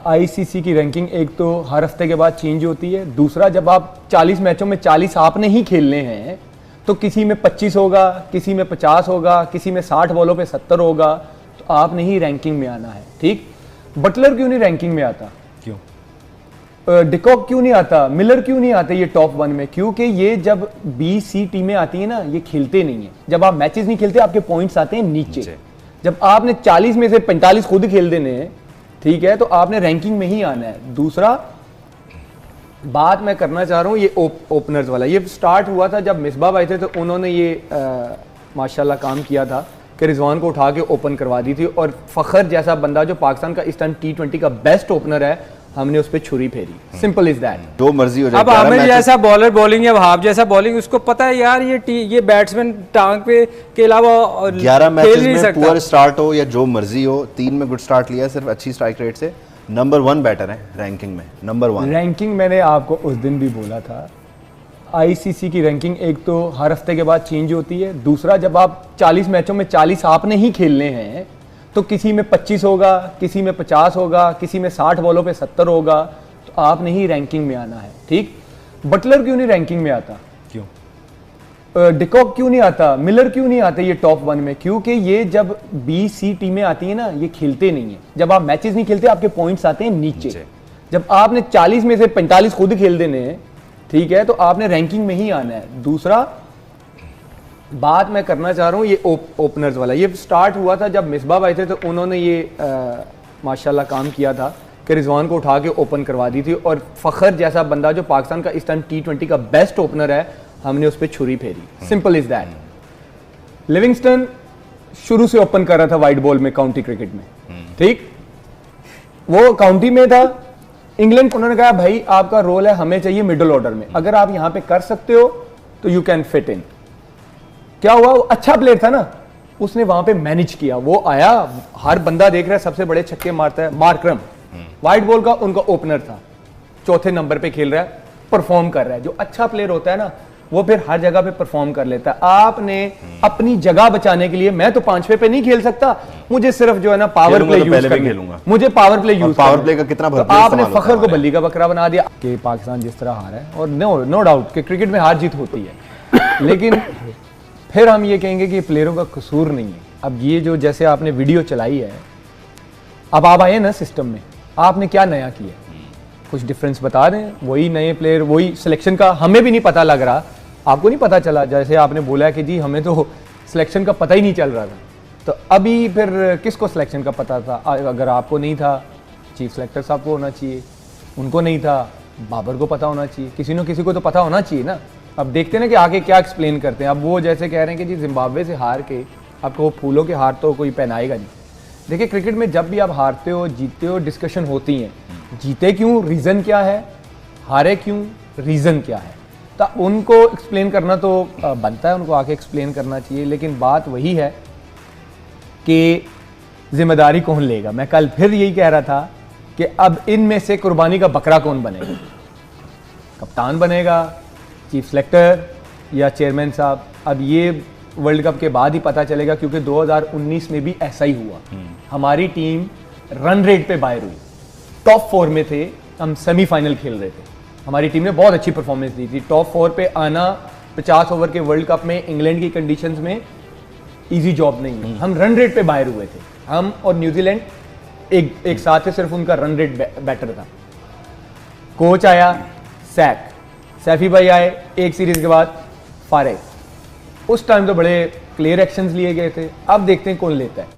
ICC की ranking एक तो हर हफ्ते के बाद चेंज होती है, दूसरा जब आप 40 मैचों में 40 आपने ही खेलने हैं तो किसी में 25 होगा, किसी में 50 होगा, किसी में 60 बॉलों पे 70 होगा, तो आपने ही रैंकिंग में आना है। ठीक, बटलर क्यों नहीं रैंकिंग में आता? क्यों डिकॉक क्यों नहीं आता? मिलर क्यों नहीं आते ये टॉप 1 में? क्योंकि ये जब बी सी टीमें आती है ना, ये खेलते नहीं है। जब आप मैचेस नहीं खेलते आपके पॉइंट्स आते हैं नीचे। जब आपने 40 में से 45 खुद खेल देने हैं, ठीक है, तो आपने रैंकिंग में ही आना है। दूसरा बात मैं करना चाह रहा हूँ ये ओपनर्स वाला। ये स्टार्ट हुआ था जब मिसबाह भाई थे, तो उन्होंने ये माशाल्लाह काम किया था कि रिजवान को उठा के ओपन करवा दी थी, और फखर जैसा बंदा जो पाकिस्तान का इस टाइम T20 का बेस्ट ओपनर है, हमने उस पर छुरी फेरी। Simple is that. जो मर्जी हो जाए। अब आमिर जैसा बॉलर बॉलिंग या वहाब जैसा बॉलिंग, उसको पता है यार ये बैट्समैन टांग पे के अलावा 11 मैचेस में पुअर स्टार्ट हो या जो मर्जी हो, 3 में गुड स्टार्ट लिया सिर्फ अच्छी स्ट्राइक रेट से, नंबर 1 बैटर है रैंकिंग में, नंबर 1 रैंकिंग। मैंने आपको उस दिन भी बोला था, आईसीसी की रैंकिंग एक तो हर हफ्ते के बाद चेंज होती है, दूसरा जब आप 40 मैचों में 40 आपने ही खेलने हैं तो किसी में 25 होगा, किसी में 50 होगा, किसी में 60 बॉलों पे 70 होगा, तो आपने ही रैंकिंग में आना है। ठीक, बटलर क्यों नहीं रैंकिंग में आता? क्यों डिकॉक क्यों नहीं आता? मिलर क्यों नहीं आते ये टॉप 1 में? क्योंकि ये जब बी सी टीमें आती है ना, ये खेलते नहीं है। जब आप मैचेस नहीं खेलते आपके पॉइंट्स आते हैं नीचे। जब आपने 40 में से 45 खुद खेल देने हैं, ठीक है, तो आपने रैंकिंग में ही आना है। दूसरा बात मैं करना चाह रहा हूँ ये ओपनर्स वाला। ये स्टार्ट हुआ था जब मिसबाह भाई थे, तो उन्होंने ये माशाल्लाह काम किया था कि रिजवान को उठा के ओपन करवा दी थी, और फखर जैसा बंदा जो पाकिस्तान का इस टाइम T20 का बेस्ट ओपनर है, हमने उस पर छुरी फेरी। Simple is that. लिविंगस्टन शुरू से ओपन कर रहा था वाइट बॉल में काउंटी क्रिकेट में, ठीक, वो काउंटी में था। इंग्लैंड को उन्होंने कहा भाई आपका रोल है, हमें चाहिए मिडिल ऑर्डर में, अगर आप यहां पे कर सकते हो तो यू कैन फिट इन। क्या हुआ? वो अच्छा प्लेयर था ना, उसने वहां पे मैनेज किया। वो आया, हर बंदा देख रहा है सबसे बड़े छक्के मारता है, मार्करम व्हाइट बॉल का उनका ओपनर था, चौथे नंबर पे खेल रहा है, परफॉर्म कर रहा है। जो अच्छा प्लेयर होता है ना, वो फिर हर जगह पे परफॉर्म कर लेता है। आपने अपनी जगह बचाने के लिए, मैं तो 5वें पे नहीं खेल सकता, मुझे सिर्फ जो है ना पावर प्ले यूज करना, मुझे power play use, power play का कितना तो आपने फखर को बल्ली का बकरा बना दिया कि पाकिस्तान जिस तरह हारा है। और नो डाउट कि क्रिकेट में हार जीत होती है, लेकिन फिर हम ये कहेंगे कि प्लेयरों का कसूर नहीं है। अब ये जो जैसे आपने वीडियो चलाई है, अब आप आए ना सिस्टम में, आपने क्या नया किया? कुछ डिफरेंस बता दें। वही नए प्लेयर, वही सिलेक्शन का हमें भी नहीं पता लग रहा, आपको नहीं पता चला। जैसे आपने बोला कि जी हमें तो सिलेक्शन का पता ही नहीं चल रहा था, तो अभी फिर किसको सिलेक्शन का पता था? अगर आपको नहीं था, चीफ सिलेक्टर साहब को होना चाहिए, उनको नहीं था, बाबर को पता होना चाहिए, किसी न किसी को तो पता होना चाहिए ना। अब देखते हैं ना कि आगे क्या एक्सप्लेन करते हैं। अब वो जैसे कह रहे हैं कि जी जिम्बाब्वे से हार के आपको वो फूलों के हार तो कोई पहनाएगा नहीं। देखिए क्रिकेट में जब भी आप हारते हो जीतते हो, डिस्कशन होती हैं, जीते क्यों, रीज़न क्या है, हारे क्यों, रीज़न क्या है, तो उनको एक्सप्लेन करना तो बनता है, उनको आके एक्सप्लेन करना चाहिए। लेकिन बात वही है कि जिम्मेदारी कौन लेगा। मैं कल फिर यही कह रहा था कि अब इनमें से कुर्बानी का बकरा कौन बनेगा? कप्तान बनेगा, चीफ सेलेक्टर या चेयरमैन साहब? अब ये वर्ल्ड कप के बाद ही पता चलेगा, क्योंकि 2019 में भी ऐसा ही हुआ। हमारी टीम रन रेट पे बाहर हुई, टॉप 4 में थे, हम सेमीफाइनल खेल रहे थे, हमारी टीम ने बहुत अच्छी परफॉर्मेंस दी थी। टॉप 4 पे आना 50 ओवर के वर्ल्ड कप में इंग्लैंड की कंडीशंस में इजी जॉब नहीं है। हम रन रेट पे बाहर हुए थे, हम और न्यूजीलैंड एक साथ थे, सिर्फ उनका रन रेट बेटर था। कोच आया सैक, सैफी भाई आए, एक सीरीज के बाद फारिग। उस टाइम तो बड़े क्लियर एक्शंस लिए गए थे, अब देखते हैं कौन लेता है।